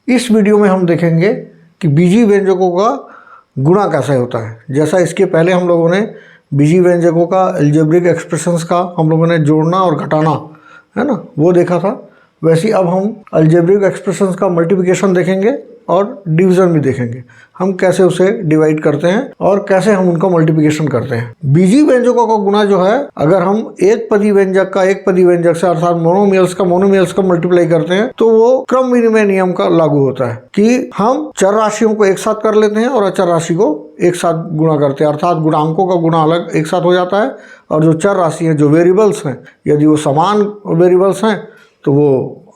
इस वीडियो में हम देखेंगे कि बीजीय व्यंजकों का गुणा कैसे होता है। जैसा इसके पहले हम लोगों ने बीजीय व्यंजकों का अलजेब्रिक एक्सप्रेशंस का हम लोगों ने जोड़ना और घटाना है ना वो देखा था, वैसे अब हम अलजेब्रिक एक्सप्रेशंस का मल्टीप्लिकेशन देखेंगे और डिवीज़न भी देखेंगे। हम कैसे उसे डिवाइड करते हैं और कैसे हम उनका मल्टीप्लिकेशन करते हैं। बीजीय व्यंजकों का गुणा जो है, अगर हम एक पदी व्यंजक का एक पदी व्यंजक से अर्थात मोनोमियल्स का मल्टीप्लाई करते हैं तो वो क्रम विनिमय नियम का लागू होता है कि हम चर राशियों को एक साथ कर लेते हैं और अचर राशि को एक साथ गुणा करते हैं, अर्थात गुणांकों का गुणा अलग एक साथ हो जाता है और जो चर राशि है, जो वेरिएबल्स हैं, यदि वो समान वेरिएबल्स हैं तो वो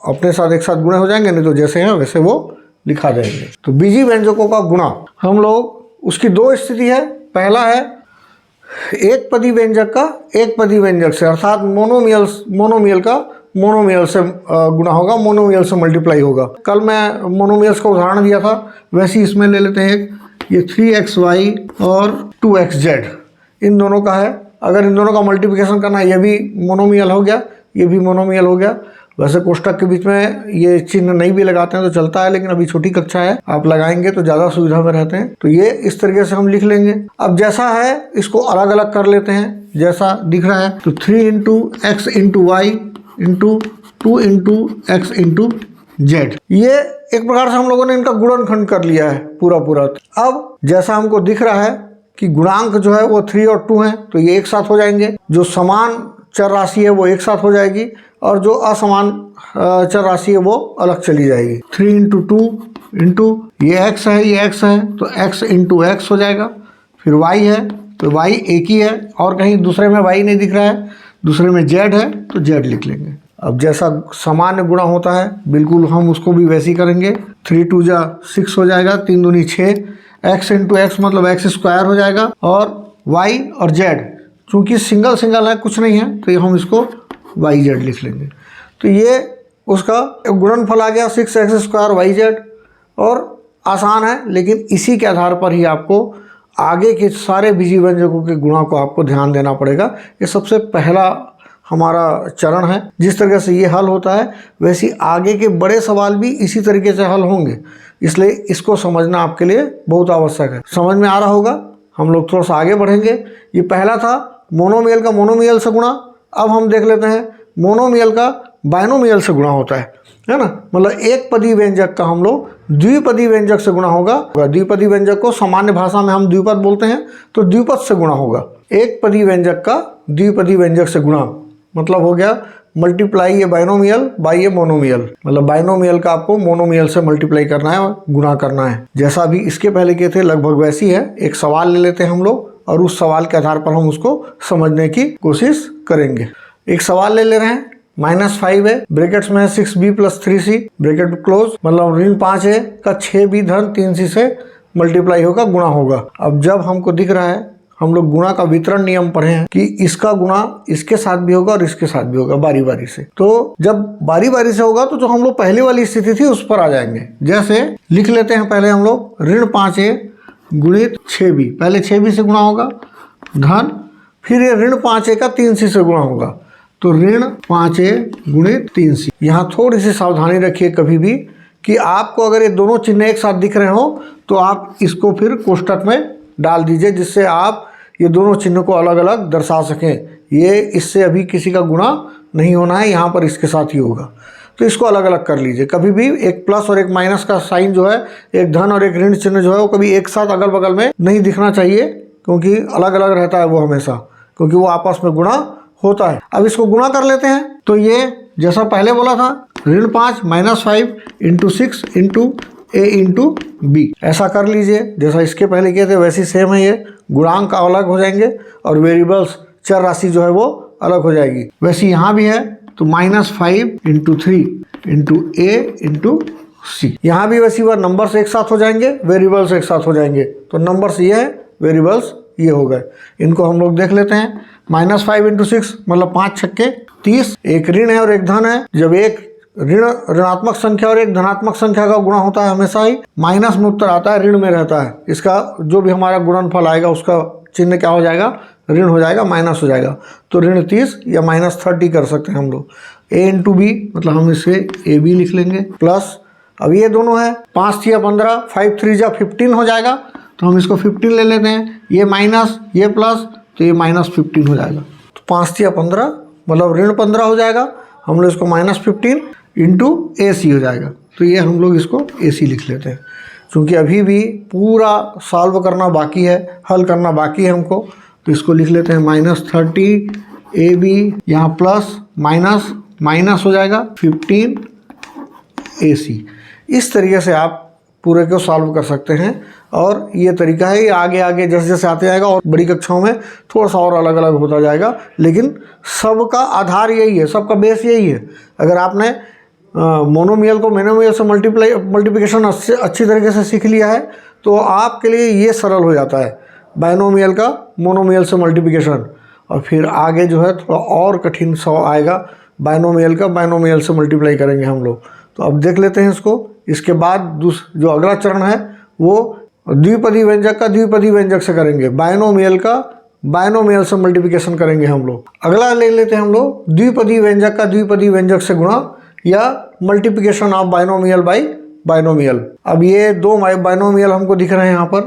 अपने साथ एक साथ गुणे हो जाएंगे, नहीं तो जैसे हैं वैसे वो लिखा जाएंगे। तो बीजीय व्यंजकों का गुणा हम लोग उसकी दो स्थिति है। पहला है एक पदी व्यंजक का एक पदी व्यंजक से, अर्थात मोनोमियल का मोनोमियल से गुणा होगा, मोनोमियल से मल्टीप्लाई होगा। कल मैं मोनोमियल्स का उदाहरण दिया था, वैसे इसमें ले लेते हैं एक ये 3xy और 2xz इन दोनों का है। अगर इन दोनों का मल्टीप्लिकेशन करना है, ये भी मोनोमियल हो गया, ये भी मोनोमियल हो गया। वैसे कोष्टक के बीच में ये चिन्ह नहीं भी लगाते हैं तो चलता है, लेकिन अभी छोटी कक्षा है, आप लगाएंगे तो ज़्यादा सुविधा में रहते हैं। तो ये इस तरीके से हम लिख लेंगे। अब जैसा है इसको अलग अलग कर लेते हैं, जैसा दिख रहा है। तो 3 × x × y × 2 × x × z, ये एक प्रकार से हम लोगों ने इनका गुणनखंड कर लिया है पूरा। अब जैसा हमको दिख रहा है कि गुणांक जो है वो 3 और 2 हैं, तो ये एक साथ हो जाएंगे। जो समान चर राशि है वो एक साथ हो जाएगी और जो असमान चर राशि है वो अलग चली जाएगी। 3 × 2 ये x है, ये x है, तो x × x हो जाएगा। फिर y है तो y एक ही है और कहीं दूसरे में y नहीं दिख रहा है, दूसरे में z है तो z लिख लेंगे। अब जैसा सामान्य गुणा होता है बिल्कुल हम उसको भी वैसे ही करेंगे। 3 × 2 = 6 हो जाएगा, 3 दूनी 6, x × x मतलब x² हो जाएगा और y और z चूँकि सिंगल है, कुछ नहीं है, तो हम इसको yz लिख लेंगे। तो ये उसका गुणनफल आ गया 6x² yz, और आसान है, लेकिन इसी के आधार पर ही आपको आगे के सारे बीजीय व्यंजकों के गुणा को आपको ध्यान देना पड़ेगा। ये सबसे पहला हमारा चरण है। जिस तरीके से ये हल होता है वैसे आगे के बड़े सवाल भी इसी तरीके से हल होंगे, इसलिए इसको समझना आपके लिए बहुत आवश्यक है। समझ में आ रहा होगा। हम लोग थोड़ा सा आगे बढ़ेंगे। ये पहला था मोनोमियल का मोनोमियल से गुणा। अब हम देख लेते हैं मोनोमियल का बाइनोमियल से गुणा होता है ना। मतलब एक पदी व्यंजक का हम लोग द्विपदी व्यंजक से गुणा होगा। द्विपदी व्यंजक को सामान्य भाषा में हम द्विपद बोलते हैं, तो द्विपद से गुणा होगा। एक पदी व्यंजक का द्विपदी व्यंजक से गुणा मतलब हो गया मल्टीप्लाई ये बाइनोमियल बाई ये मोनोमियल। मतलब बाइनोमियल का आपको मोनोमियल से मल्टीप्लाई करना है और गुणा करना है। जैसा अभी इसके पहले किए थे लगभग वैसी है। एक सवाल ले लेते हैं हम लोग और उस सवाल के आधार पर हम उसको समझने की कोशिश करेंगे। एक सवाल ले रहे हैं, -5 है, ब्रैकेट्स में है 6b + 3c ब्रैकेट क्लोज, मतलब -5a का 6b धन 3c से मल्टीप्लाई होगा, गुणा होगा। अब जब हमको दिख रहा है, हम लोग गुणा का वितरण नियम पढ़े हैं कि इसका गुणा इसके साथ भी होगा और इसके साथ भी होगा बारी बारी से। तो जब बारी बारी से होगा तो जो हम लोग पहली वाली स्थिति थी उस पर आ जाएंगे। जैसे लिख लेते हैं पहले हम लोग -5a गुणित 6b, पहले 6b से गुणा होगा धन, फिर ये -5a का 3c से गुणा होगा, तो -5a गुणित 3c। यहाँ थोड़ी सी सावधानी रखिए कभी भी कि आपको अगर ये दोनों चिन्ह एक साथ दिख रहे हो तो आप इसको फिर कोष्टक में डाल दीजिए, जिससे आप ये दोनों चिन्ह को अलग अलग दर्शा सकें। ये इससे अभी किसी का गुणा नहीं होना है, यहाँ पर इसके साथ ही होगा, तो इसको अलग अलग कर लीजिए। कभी भी एक प्लस और एक माइनस का साइन जो है, एक धन और एक ऋण चिन्ह जो है, वो कभी एक साथ अगल बगल में नहीं दिखना चाहिए, क्योंकि अलग अलग रहता है वो हमेशा, क्योंकि वो आपस में गुणा होता है। अब इसको गुणा कर लेते हैं। तो ये जैसा पहले बोला था -5 -5 × 6 × a × b, ऐसा कर लीजिए। जैसा इसके पहले किए थे वैसे सेम है। ये गुणांक अलग हो जाएंगे और वेरिएबल्स चर राशि जो है वो अलग हो जाएगी। वैसे यहाँ भी है, तो -5 × 3 × a × c, यहाँ भी वैसी बार नंबर्स एक साथ हो जाएंगे, वेरिएबल्स एक साथ हो जाएंगे। तो नंबर्स ये है, वेरिएबल्स ये हो गए। इनको हम लोग देख लेते हैं। -5 × 6 मतलब 5 छक्के 30, एक ऋण है और एक धन है। जब एक ऋणात्मक संख्या और एक धनात्मक संख्या का गुणा होता है हमेशा ही माइनस में उत्तर आता है, ऋण में रहता है। इसका जो भी हमारा गुणनफल आएगा उसका चिन्ह क्या हो जाएगा, ऋण हो जाएगा, माइनस हो जाएगा। तो -30 या -30 कर सकते हैं हम लोग। a × b मतलब हम इसे ab लिख लेंगे, प्लस अब ये दोनों है 5 या 15, 5 3 जा 15 हो जाएगा, तो हम इसको 15 ले लेते हैं। ये माइनस ये प्लस, तो ये -15 हो जाएगा। तो 5 या 15 मतलब ऋण 15 हो जाएगा। हम लोग इसको -15 इंटू AC हो जाएगा। तो ये हम लोग इसको AC लिख लेते हैं, क्योंकि अभी भी पूरा सॉल्व करना बाकी है, हल करना बाकी है हमको। तो इसको लिख लेते हैं -30 AB, यहाँ प्लस माइनस माइनस हो जाएगा 15 AC। इस तरीके से आप पूरे को सॉल्व कर सकते हैं। और ये तरीका है, ये आगे आगे जैसे जैसे आते जाएगा और बड़ी कक्षाओं में थोड़ा सा और अलग अलग होता जाएगा, लेकिन सबका आधार यही है, सबका बेस यही है। अगर आपने मोनोमियल को मोनोमियल से मल्टीप्लिकेशन अच्छी तरीके से सीख लिया है तो आपके लिए ये सरल हो जाता है, बाइनोमियल का मोनोमियल से मल्टीप्लिकेशन। और फिर आगे जो है थोड़ा और कठिन सा आएगा, बाइनोमियल का बाइनोमियल से मल्टीप्लाई करेंगे हम लोग। तो अब देख लेते हैं इसको। इसके बाद जो अगला चरण है वो द्विपदी व्यंजक का द्विपदी व्यंजक से करेंगे, बाइनोमियल का बाइनोमियल से मल्टीप्लिकेशन करेंगे हम लोग। अगला ले लेते हैं हम लोग द्विपदी व्यंजक का द्विपदी व्यंजक से गुणा या multiplication of binomial by binomial. अब ये दो बाइनोमियल हमको दिख रहे हैं यहाँ पर,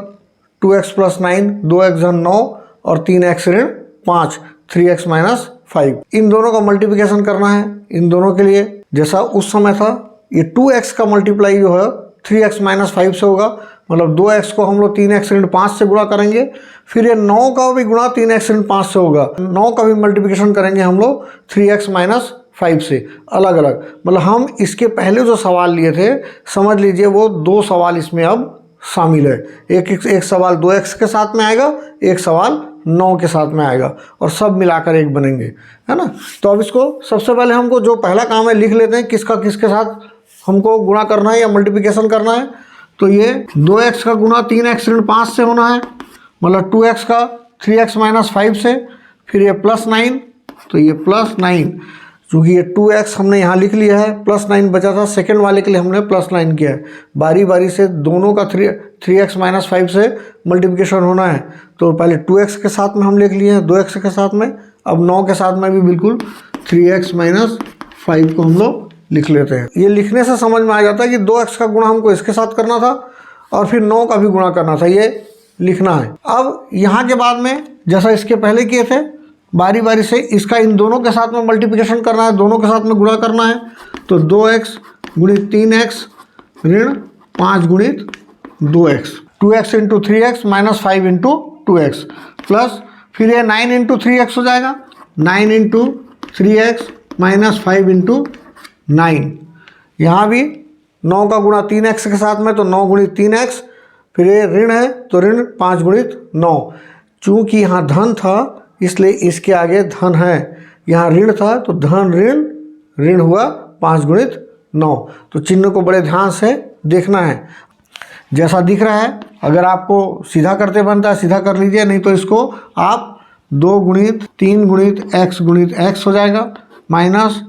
2x + 9, 2x 9 और 3x ऋण 5, 3x - 5। इन दोनों का मल्टीप्लिकेशन करना है। इन दोनों के लिए जैसा उस समय था, ये 2x का मल्टीप्लाई जो है 3x - 5 से होगा, मतलब 2x को हम लोग 3x ऋण 5 से गुणा करेंगे। फिर ये 9 का भी गुणा 3x ऋण 5 से होगा, 9 का भी मल्टीप्लिकेशन करेंगे हम लोग 3x - 5 से, अलग अलग। मतलब हम इसके पहले जो सवाल लिए थे, समझ लीजिए वो 2 सवाल इसमें अब शामिल है। एक सवाल 2x के साथ में आएगा, एक सवाल 9 के साथ में आएगा, और सब मिलाकर एक बनेंगे, है ना। तो अब इसको सबसे पहले हमको जो पहला काम है लिख लेते हैं, किसका किसके साथ हमको गुणा करना है या मल्टीप्लिकेशन करना है। तो ये 2x का गुणा 3x ऋण 5 से होना है, मतलब 2x का 3x - 5 से। फिर ये +9, तो ये +9, चूँकि ये 2x हमने यहाँ लिख लिया है, +9 बचा था, सेकेंड वाले के लिए हमने +9 किया है। बारी बारी से दोनों का 3x - 5 से मल्टीप्लिकेशन होना है। तो पहले 2x के साथ में हम लिख लिए हैं, 2x के साथ में, अब 9 के साथ में भी बिल्कुल 3x - 5 को हम लोग लिख लेते हैं। ये लिखने से समझ में आ जाता है कि 2x का गुणा हमको इसके साथ करना था और फिर 9 का भी गुणा करना था, ये लिखना है। अब यहाँ के बाद में जैसा इसके पहले किए थे, बारी बारी से इसका इन दोनों के साथ में मल्टीप्लिकेशन करना है, दोनों के साथ में गुणा करना है। तो 2x × 3x ऋण 5 × 2x, 2x × 3x - 5 × 2x, plus फिर ये 9 × 3x हो जाएगा, 9 × 3x - 5 × 9। यहाँ भी 9 का गुणा 3x के साथ में, तो 9 × 3x, फिर ये ऋण है तो ऋण 5 × 9। चूँकि यहाँ धन था इसलिए इसके आगे धन है, यहाँ ऋण था तो धन ऋण ऋण हुआ 5 × 9। तो चिन्ह को बड़े ध्यान से देखना है, जैसा दिख रहा है। अगर आपको सीधा करते बनता है सीधा कर लीजिए, नहीं तो इसको आप 2 × 3 × x हो जाएगा, माइनस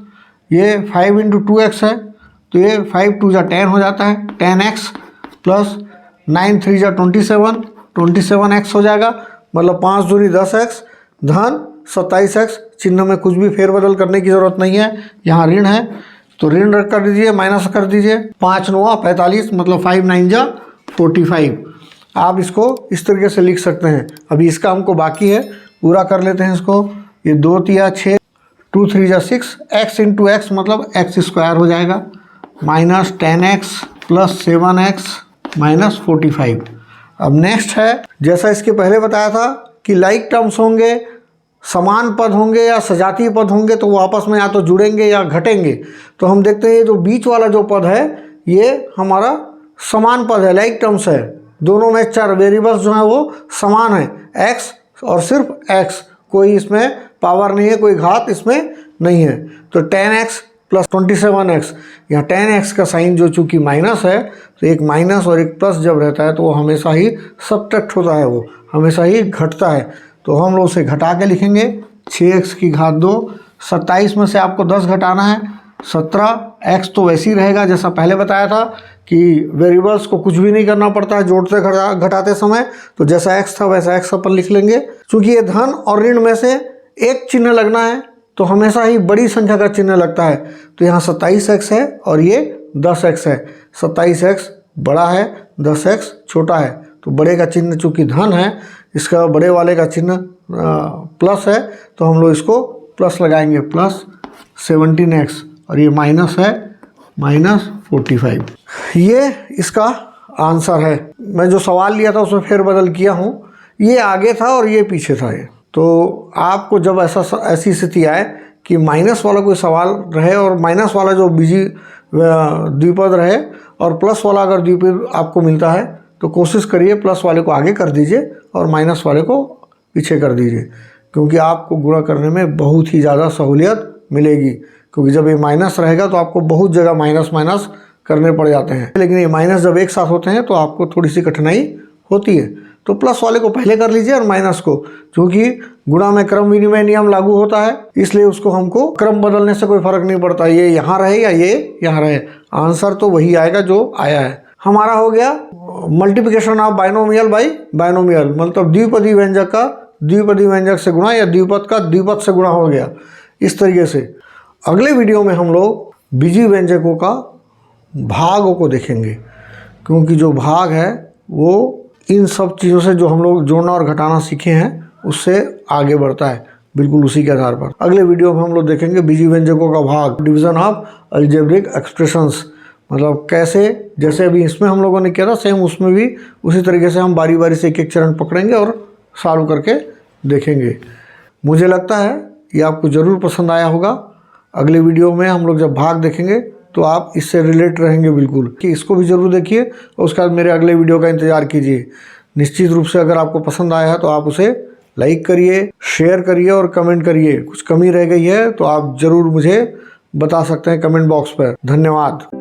ये 5 × 2x है, तो ये 5 2 जा 10 हो जाता है, 10x, प्लस 9 3 जा 27, 27x हो जाएगा, मतलब 5 दूनी 10x, धन 27x। चिन्ह में कुछ भी फेरबदल करने की ज़रूरत नहीं है, यहाँ ऋण है तो ऋण रख कर दीजिए, माइनस कर दीजिए, 5 9 45, मतलब 5 9 जा 45। आप इसको इस तरीके से लिख सकते हैं। अभी इसका हमको बाकी है, पूरा कर लेते हैं इसको। ये 2 3 6, 2 3 जा 6, x × x मतलब x² हो जाएगा, minus 10x plus 7x minus 45। अब नेक्स्ट है, जैसा इसके पहले बताया था कि लाइक टर्म्स होंगे, समान पद होंगे या सजातीय पद होंगे, तो वो आपस में या तो जुड़ेंगे या घटेंगे। तो हम देखते हैं ये जो बीच वाला जो पद है ये हमारा समान पद है, लाइक टर्म्स है। दोनों में 4 वेरिएबल्स जो हैं वो समान है, x और सिर्फ x, कोई इसमें पावर नहीं है, कोई घात इसमें नहीं है। तो 10x प्लस 27x, यहाँ 10x का साइन जो चूँकि माइनस है, तो एक माइनस और एक प्लस जब रहता है तो वो हमेशा ही सब्ट्रैक्ट होता है, वो हमेशा ही घटता है। तो हम लोग उसे घटा के लिखेंगे, 6x की घात 2, 27 में से आपको 10 घटाना है, 17। x तो वैसे ही रहेगा जैसा पहले बताया था कि वेरिएबल्स को कुछ भी नहीं करना पड़ता है जोड़ते घटाते समय, तो जैसा x था वैसा x अपन लिख लेंगे। क्योंकि ये धन और ऋण में से एक चिन्ह लगना है तो हमेशा ही बड़ी संख्या का चिन्ह लगता है, तो यहाँ 27x है और ये 10x है, 27x बड़ा है, 10x छोटा है। तो बड़े का चिन्ह चूँकि धन है, इसका बड़े वाले का चिन्ह प्लस है, तो हम लोग इसको प्लस लगाएंगे, प्लस 17x, और ये माइनस है, -45। ये इसका आंसर है। मैं जो सवाल लिया था उसमें फेरबदल किया हूँ, ये आगे था और ये पीछे था। ये तो आपको जब ऐसी स्थिति आए कि माइनस वाला कोई सवाल रहे और माइनस वाला जो बीजी द्विपद रहे और प्लस वाला अगर द्विपद आपको मिलता है, तो कोशिश करिए प्लस वाले को आगे कर दीजिए और माइनस वाले को पीछे कर दीजिए, क्योंकि आपको गुणा करने में बहुत ही ज़्यादा सहूलियत मिलेगी। क्योंकि जब ये माइनस रहेगा तो आपको बहुत जगह माइनस माइनस करने पड़ जाते हैं, लेकिन ये माइनस जब एक साथ होते हैं तो आपको थोड़ी सी कठिनाई होती है। तो प्लस वाले को पहले कर लीजिए और माइनस को, क्योंकि गुणा में क्रम विनिमय नियम लागू होता है, इसलिए उसको हमको क्रम बदलने से कोई फर्क नहीं पड़ता, ये यहाँ रहे या ये यहाँ रहे, आंसर तो वही आएगा जो आया है। हमारा हो गया multiplication of binomial by binomial, मतलब द्विपदी व्यंजक का द्विपदी व्यंजक से गुणा या द्विपद का द्विपद से गुणा हो गया, इस तरीके से। अगले वीडियो में हम लोग बीजी व्यंजकों का भागों को देखेंगे, क्योंकि जो भाग है वो इन सब चीज़ों से जो हम लोग जोड़ना और घटाना सीखे हैं उससे आगे बढ़ता है, बिल्कुल उसी के आधार पर। अगले वीडियो में हम लोग देखेंगे बीजी व्यंजकों का भाग, डिवीजन ऑफ अलजेब्रिक एक्सप्रेशंस, मतलब कैसे, जैसे अभी इसमें हम लोगों ने किया था सेम उसमें भी उसी तरीके से हम बारी बारी से एक एक चरण पकड़ेंगे और सॉल्व करके देखेंगे। मुझे लगता है ये आपको ज़रूर पसंद आया होगा। अगले वीडियो में हम लोग जब भाग देखेंगे तो आप इससे रिलेट रहेंगे बिल्कुल, कि इसको भी ज़रूर देखिए और उसके बाद मेरे अगले वीडियो का इंतज़ार कीजिए। निश्चित रूप से अगर आपको पसंद आया है तो आप उसे लाइक करिए, शेयर करिए और कमेंट करिए। कुछ कमी रह गई है तो आप ज़रूर मुझे बता सकते हैं कमेंट बॉक्स पर। धन्यवाद।